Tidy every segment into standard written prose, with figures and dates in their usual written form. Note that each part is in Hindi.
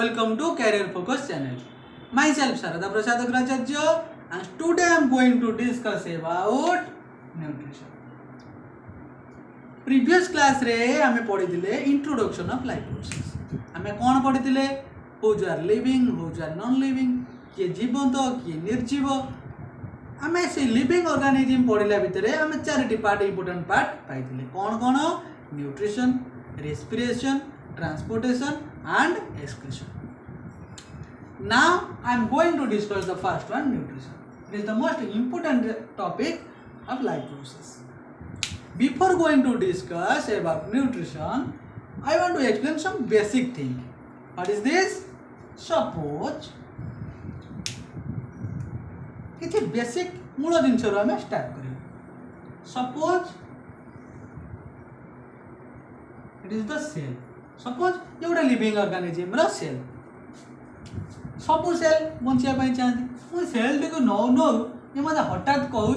welcome to Career Focus channel. Myself Sharada Prasad Agracharya, and today I am going to discuss about nutrition. Previous class रे हमें पढ़ी थिले introduction of life process. हमें कौन पढ़ी थिले who are living, who are non living, किए जीवंत किए निर्जीव. हमें से लिविंग ऑर्गेनिज्म पढ़िला भितरे हमें चारिटी पार्ट इंपोर्टेंट पार्ट पाई थिले. कौन nutrition, respiration, transportation and excretion. Now I am going to discuss the first one, nutrition. It is the most important topic of life process. Before going to discuss about nutrition, I want to explain some basic thing. What is this? Suppose किसी बेसिक मूल जिनस आम स्टार्ट करें. Suppose it is the cell. Suppose ये गोटे लिविंग ऑर्गेनिज्म सेल. सबू सेल बचापी चाहती. मुझे सेल टी नौ नौ ये मत हठात कहूँ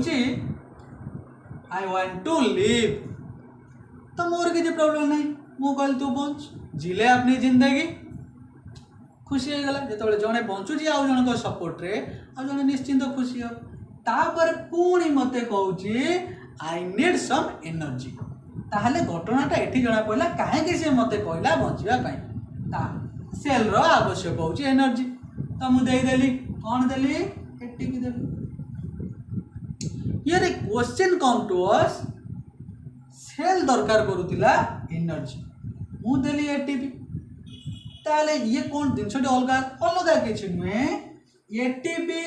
आई वांट टू लिव, तो मोर किसी प्रॉब्लम नहीं. मु कहल तू बंच, जिले अपनी जिंदगी खुशी हो गला. जो जड़े बंचुची आउ जन सपोर्ट रे आ जन निश्चिंत खुशी हो. तापर पुणी मत कहूँ आई नीड सम एनर्जी. ताहले घटनाटा एठी जना पड़ला कहीं से मत कहला बचापी सेल रो आवश्यक हो एनर्जी. तो मुझे देली कौन देली एटीपी देली. यार एक question come to us. Cell दरकार करूतिला एनर्जी, मु देली एटीपी. ताले ये कौन जिनसटी अलग अलग किछि नुहे. ATP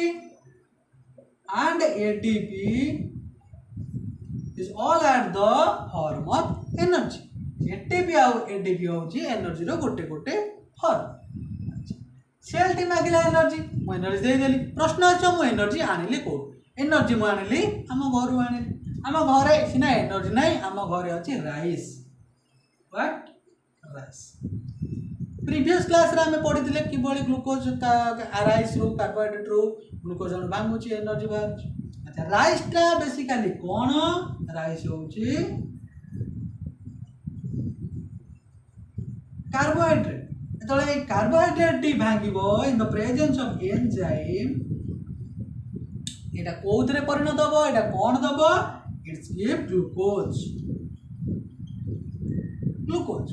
and ATP is all at the form of energy. ATP आउ एटीपी होची एनर्जी रो गोटे गोटे फॉर्म. सेल टी मागिला एनर्जी, मु एनर्जी दे देली. प्रश्न अछि मु एनर्जी आनिली को. एनर्जी मु आनिली हम घर आनिली. हम घरे सिना एनर्जी नाही, हम घरे अछि rice. What rice. Previous class रे हम पढिथिले किबळी ग्लूकोज का राइस रो कार्बोहाइड्रेट रो ग्लूकोज बांगुची एनर्जी बाहर. अच्छा राइस टा बेसिकली कौन. राइस होची कार्बोहाइड्रेट. जेतले कार्बोहाइड्रेट टी भांगिबो in the presence of enzyme, एटा कोथरे परिणत हबो. एटा कोन दबो. It's give glucose. Glucose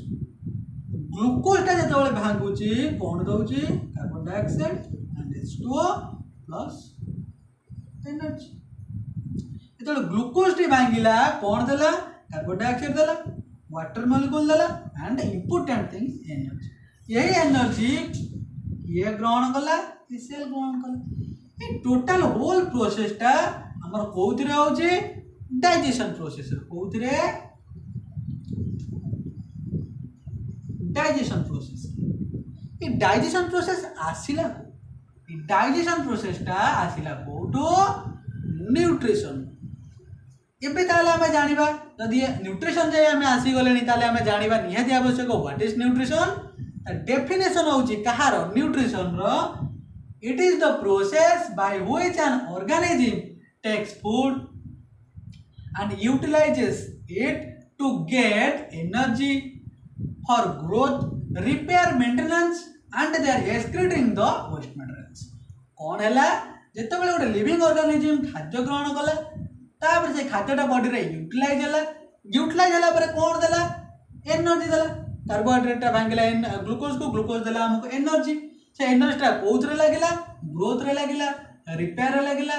glucose टा जेतले भांगुची कोन दउची carbon dioxide and H2O plus energy. जो ग्लूकोज टी भांगिला कौन देला कार्बन डाइऑक्साइड देला, वाटर मॉलिक्यूल देला एंड इंपोर्टेंट थिंग एनर्जी. यही एनर्जी ये ग्रहण कला, सेल ग्रहण कला. ये टोटल होल प्रोसेस टा हमर कोउथरे होची डाइजेशन प्रोसेस. कोउथरे डाइजेशन प्रोसेस. ये डाइजेशन प्रोसेस आसिला, डाइजेशन प्रोसेस टा आसिला कोटो न्यूट्रिशन. एबे ताले हमें जानिबा जदि न्यूट्रिशन जे हमें आसी गलेनी ताले हमें जानिबा निहाती आवश्यक व्हाट इज न्यूट्रिशन. डेफिनेशन होची कहार न्यूट्रिशन रो. It is the process by which an organism takes food and utilises it to get energy for growth, repair, maintenance and they are excreting the waste materials. कौन हैला जेते बेले गोटे लिविंग ऑर्गेनिज्म खाद्य ग्रहण कला तापर से खाद्यटा बॉडी रे यूटिलाइज होला. यूटिलाइज होला पर कोन देला एनर्जी देला. कार्बोहाइड्रेट भांगिला ग्लूकोज को, ग्लूकोज देला हमको एनर्जी. से एनर्जीटा कोथरे लागिला ग्रोथ रे लागिला, रिपेयर रे लागिला,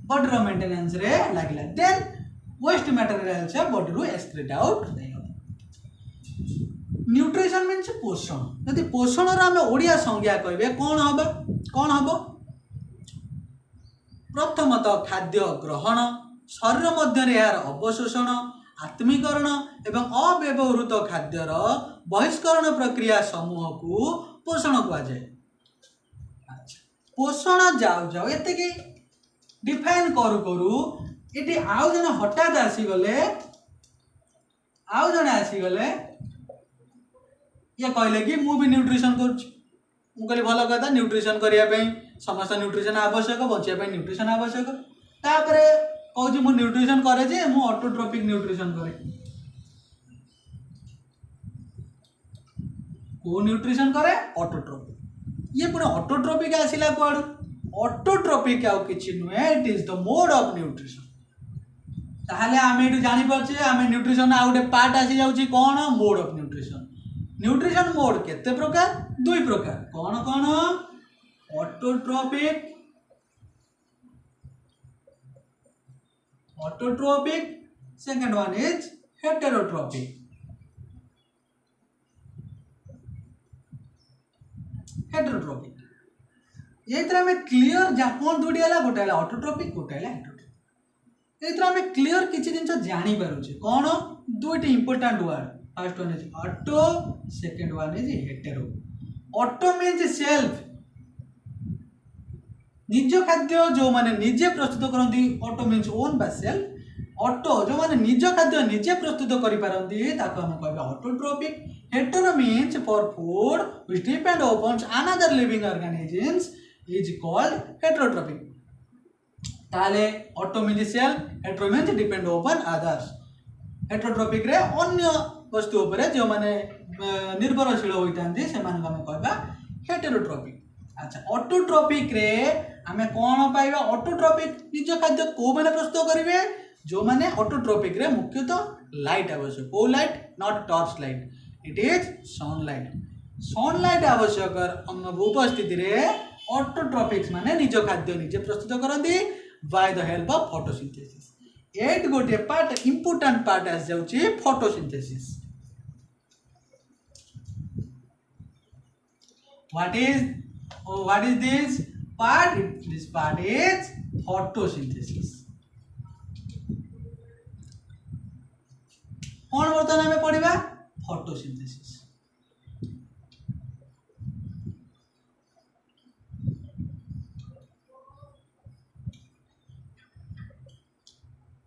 बॉडी रो मेंटेनेंस रे लागिला. देन वेस्ट मटेरियल से बॉडी रो एक्सक्रीट आउट देला. न्यूट्रिशन मीन्स पोषण. यदि पोषण रो हम ओडिया संज्ञा कहबे कोन हबो. कोन हबो. प्रथमतः खाद्य ग्रहण, शरीर मध्य यार अवशोषण, आत्मीकरण एवं अव्यवहृत खाद्यर बहिष्करण प्रक्रिया समूह को पोषण कहुए. पोषण जाऊ जाऊ एत डिफाइन करू करू ये आउ जन हठात आसीगले, आउ जने आसीगले ये कहले कि मु भी न्यूट्रिशन करुच्ची. मु कहली भल कथा न्यूट्रिशन करने समस्त न्यूट्रिशन आवश्यक, बचाई न्यूट्रिशन आवश्यक. तापरे कहूँ मु न्यूट्रिशन करे जे मु ऑटोट्रोपिक न्यूट्रिशन करे. को न्यूट्रिशन करे ऑटोट्रोपिक. ये पुणे ऑटोट्रोपिक आसिला कुआडू ऑटोट्रोपिक आउ किछि नुहे it is the mode of nutrition ताहले आमे एटु जानि परछे आमे न्यूट्रिशन आ गोटे पार्ट आसी जाउची कोन मोड ऑफ न्यूट्रिशन मोड केते प्रकार दुई प्रकार कोन ऑटोट्रोपिक सेकंड वन इज हेटेरोट्रोपिक ये में क्लियर जा कौन दुटी है गोटे है ऑटोट्रोपिक गोटे है हेटेरोट्रोपिक ये में क्लियर किसी जिन जानी पारुचे कौन दुईटी important word first one is auto second one is hetero auto means self निज खाद्य जो माने निजे प्रस्तुत करती auto means own by self auto जो माने निज खाद्य निजे प्रस्तुत करि पारंती ताको हम कहबा autotrophic hetero means for food which depend upon another living organisms is called heterotrophic ताले auto means self hetero means depend upon others heterotrophic रे अन्य वस्तु उपरे जो माने निर्भरशील होइतांती से माने हम कहबा हेटेरोट्रोपिक अच्छा ऑटोट्रोपिक रे आमे कौन पाइबा ऑटोट्रोपिक निज खाद्य को माने प्रस्तुत करिवे जो माने ऑटोट्रोपिक रे मुख्यतः लाइट आवश्यक को light not torch light it is sunlight आवश्यक उपस्थिति रे ऑटोट्रोपिक्स माने निज खाद्य निजे प्रस्तुत करंती by the help of photosynthesis एट गोटे पार्ट इंपोर्टेंट पार्ट आस जाउची photosynthesis what is this part this part is photosynthesis कौन बर्तन हमें पढ़ा फोटोसिंथेसिस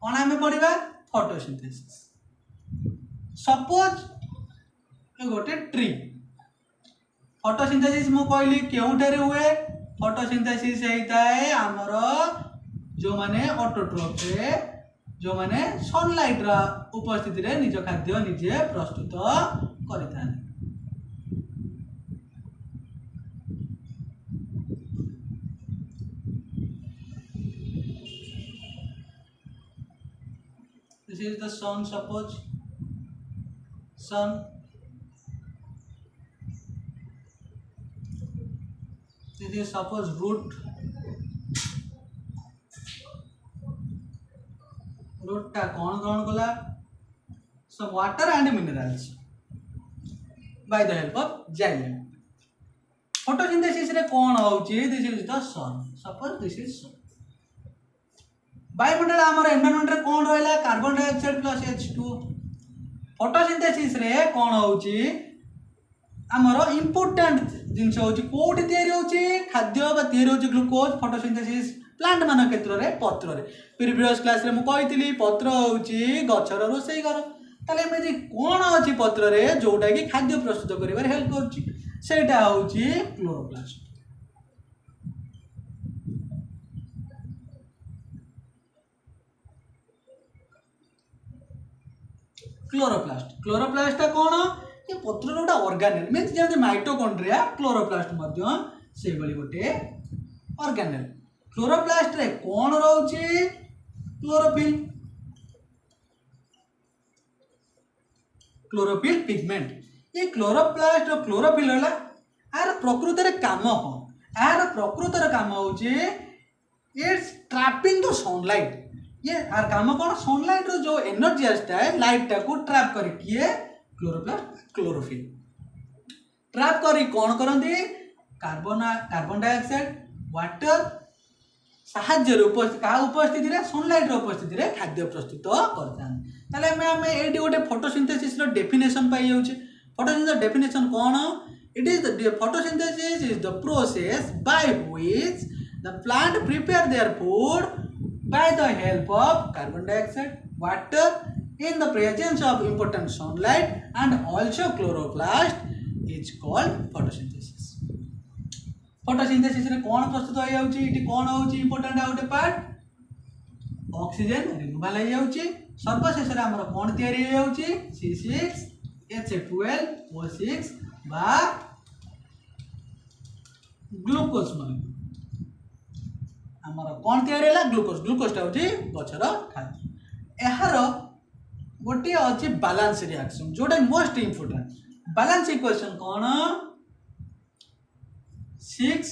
कौन हमें पढ़ा फोटोसिंथेसिस सपोज गोटे ट्री फोटोसिंथेसिस मु कहली केउठारे हुए फोटोसिंथेसिस होता है आमर जो माने ऑटोट्रोप रे जो माने सनलाइट रा उपस्थिति रे निज खाद्य निजे प्रस्तुत करिथान this is the sun suppose sun this is suppose root टा कौन ग्रहण कला some water and minerals by the help of xylem photosynthesis रे कौन होउची this is the sun suppose this is sun वायुमंडल हमर एनवायरनमेंट रे कौन रहला carbon dioxide plus H2 photosynthesis रे कौन होउची आमर इंपोर्टेंट जिनस होची कोठी तयारी होची खाद्य बा तयारी होची ग्लूकोज फोटोसिंथेसिस प्लांट मान क्षेत्र रे पत्र रे प्रीवियस क्लास रे मु कहितली पत्र होची गछर रोसई घर ताले एमे कोन होची पत्र रे जोटा कि खाद्य प्रस्तुत करिवार हेल्प करची सेटा होची क्लोरोप्लास्ट क्लोरोप्लास्ट कौन ये पत्र गोटे ऑर्गेनेल मीन्स जमी माइटोकॉन्ड्रिया क्लोरोप्लास्ट मध्य से बड़ी गोटे ऑर्गेनेल क्लोरोप्लास्ट रे कौन रोचे क्लोरोफिल पिगमेंट ये क्लोरोप्लास्ट और क्लोरोफिल है यार प्रकृत रे काम कौन यार प्रकृत रे काम होचे इट्स ट्रैपिंग द सनलाइट ये यार काम कौन सनलाइट रो जो एनर्जी आस्ता है लाइट टा को ट्रैप करे किए क्लोरोप्लास्ट क्लोरोफिल ट्रैप करी कौन करती कार्बन डाइऑक्साइड वाटर साहाଯ୍ୟ उपस्थिति रे सनलाइट रो उपस्थिति रे खाद्य प्रस्तुत करथान ताले हमें एडी गोटे फोटोसिंथेसिस रो डेफिनेशन पाई जाउचे फोटोसिंथेसिस डेफिनेशन कौन it is the photosynthesis is the process by which the plant prepare their food by the help of carbon dioxide, water in the presence of important sunlight and also chloroplast is called photosynthesis. Photosynthesis रे कौन प्रस्तुत हो जाउची इटी कौन होउची important out part oxygen removal हो जाउची सर्वशेष रे हमर कौन तयारी हो जाउची C6H12O6 बा ग्लूकोज मॉलिक्यूल आमर कौन तैयारी है ग्लूकोज ग्लूकोजटा हूँ गचर खाद्य यार गोटे अच्छे बैलेंस रिएक्शन जोटा मोस्ट इम्पोर्टेंट बैलेंस इक्वेशन कौन 6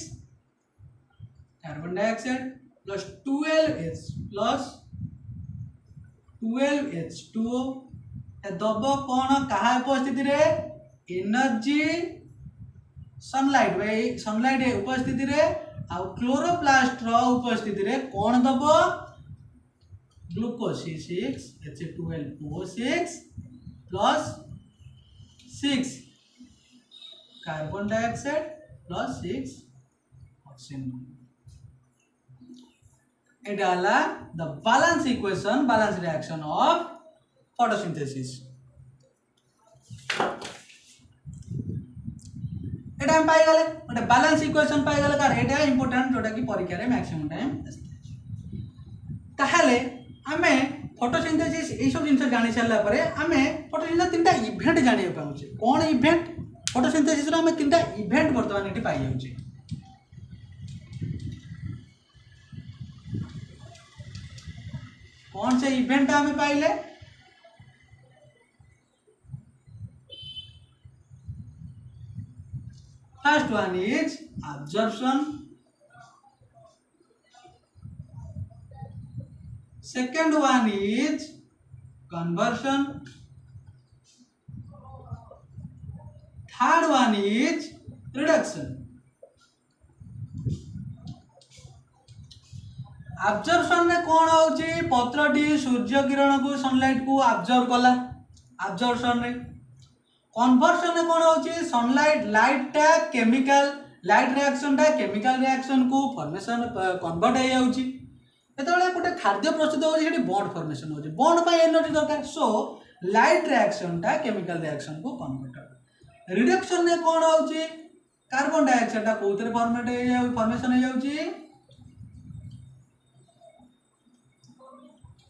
carbon dioxide plus 12H plus 12H2O दब कौन कहा उपस्थिति रे एनर्जी सनलाइट भाई सनलाइट उपस्थिति रे आ क्लोरोप्लास्ट रो उपस्थिति रे कौन दब glucose C6 H12O6 plus 6 carbon dioxide plus 6 oxygen एटा हला the balance equation balance reaction of photosynthesis एटा हम पाई गले गोटे बैलेंस इक्वेशन पाई गले कार एटा इंपोर्टेंट जोटा कि परीक्षा रे मैक्सिमम टाइम ताहाले आमे फोटोसिंथेसिस ए सब जिंस जानि सारला परे आमे फोटोसिंथेसिस तीनटा इवेंट जानि पाउछे कोन इवेंट फोटोसिंथेसिस रो आमे तीनटा इवेंट वर्तमान एटी पाई जाउछे कौन से इवेंट आमे पाइले first one is absorption second one is conversion third one is reduction absorption में कौन होची पत्रटी सूर्य किरण को सनलाइट को अब्जॉर्ब कला absorption रे कन्वर्सन में कौन होची सनलाइट लाइट टा केमिकल लाइट रिएक्शन टा केमिकल रिएक्शन को फॉर्मेशन कन्वर्ट हो जाउची एतबेले गोटे खाद्य प्रस्तुत होची सेठी बॉन्ड फॉर्मेशन होची बॉन्ड पे एनर्जी दरकार सो लाइट रिएक्शन टा केमिकल रिएक्शन को कन्वर्ट रिडक्शन में कौन होची कार्बन डाइऑक्साइड टा कोथरे फॉर्मेशन हो जाउची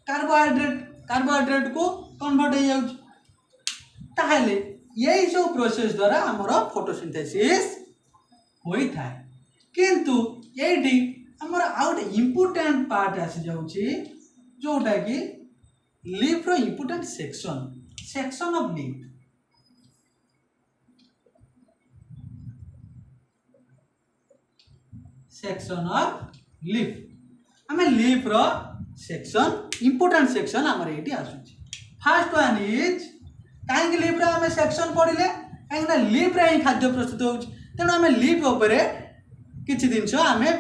कार्बोहाइड्रेट को कन्वर्ट हो जाउची ताहले यही सब प्रोसेस द्वारा आमर फोटोसिंथेसिस होई थाए किंतु एटी आमर आउट इम्पोर्टेंट पार्ट आसी जाउची जोटा कि लीफ रो important section of leaf section of leaf आमे लीफ रो सेक्शन इम्पोर्टेंट सेक्शन आमर एटी आसुची फर्स्ट वन इज कहीं लीफ रे आमे सेक्शन पढ़िले कहीं लीफ रे ही खाद्य प्रस्तुत होउची तेणु आमे लीफ उपरे किछि जिंस आमे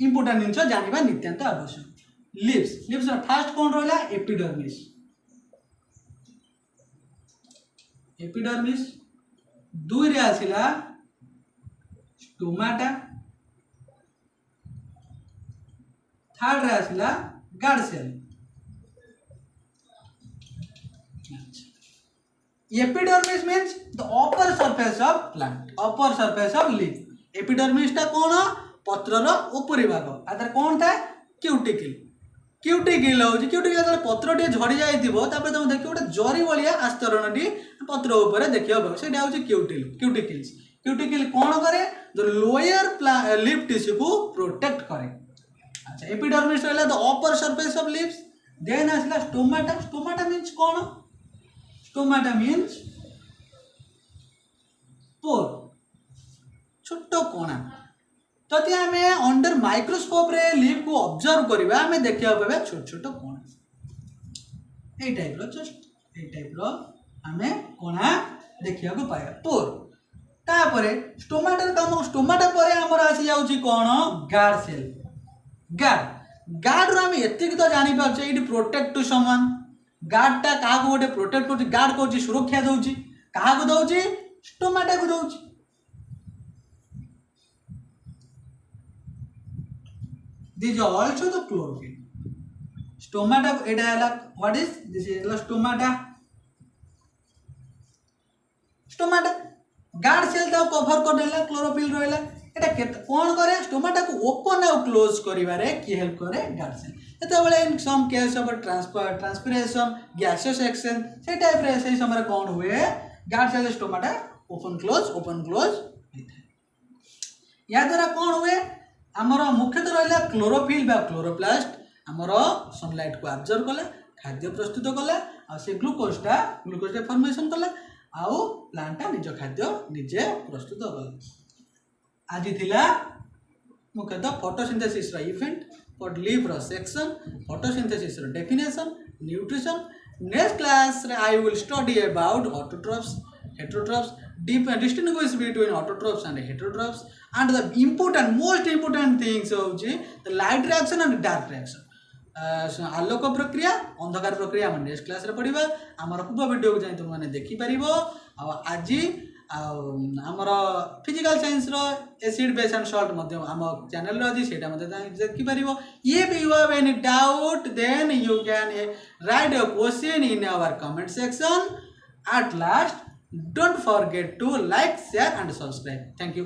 इम्पोर्टेंट जिंस जानिबा नित्यांत आवश्यक लीव्स रो फर्स्ट कोन रहला एपिडर्मिस दुई रे आसिला स्टोमाटा थर्ड रे आसिला guard cell epidermis means the upper surface of plant upper surface of leaf epidermis टा कौन पत्र रो ऊपरी भाग आदर कौन था क्यूटिकल होची क्यूटिकल जब पत्र टे झड़ी जाइथिबो तापर तुम देखियो गोटे जरी वलिया आस्तरणटी पत्र ऊपर देखियो बा सेटा होची क्यूटिकल कौन करे जो लोअर लीफ टिश्यू को प्रोटेक्ट करे अच्छा एपिडर्मिस रहला the upper surface of leaves then आसला स्टोमाटा मींस कौन स्टोमाटा मीन्स पोर छोटो कोना जदि आमे अंडर माइक्रोस्कोप रे लीफ को ऑब्जर्व करिबा आमे देखिया पाबे छोट छोट कोना ए टाइप रो आमे कोना देखिया को पाया पोर तापरे स्टोमाटा काम स्टोमाटा परे हमर आसी जाउची कोन गार्ड सेल गार्ड रो आमे एतिक तो जानि पाछे इडी प्रोटेक्ट टू समवन गार्ड टा का गोटे प्रोटेक्ट करछि गार्ड करछि सुरक्षा दउछि का को दउछि स्टोमाटा को दउछि this also the chlorophyll stomata एटा हला what is this is stomata guard cell ता कवर कर देला क्लोरोफिल रहला एटा कोन करे स्टोमाटा को ओपन और क्लोज करिवारे की हेल्प करे गार्ड सेल एतबेले in some case of transpiration gases exchange से टाइप रे से समय कोन हुए guard cell stomata open close या द्वारा कौन हुए आमर मुख्यतः रहा क्लोरोफिल बा क्लोरोप्लास्ट आमर सनलाइट को अब्जर्व कला खाद्य प्रस्तुत कला से ग्लूकोजटा फॉर्मेशन कला आउ प्लांटा निज खाद्य निजे प्रस्तुत कला। आज थिला मुख्यतः photosynthesis event for leaf section photosynthesis definition nutrition. Next class रे I will study about autotrophs heterotrophs distinguish between autotrophs and heterotrophs and the important most important things of the light reaction and dark reaction आलोक प्रक्रिया अंधकार प्रक्रिया हम नेक्स्ट क्लास रे पढ़िबा। हमर पूरा वीडियो को जाई तुम माने देखि परिबो आज आमर फिजिकल साइंस रो एसिड बेस एंड सॉल्ट मध्य हम चैनल रो आज सेटा मध्य देखि परिबो। If you have any doubt then you can write a question in our comment section. At last, don't forget to like, share and subscribe. Thank you.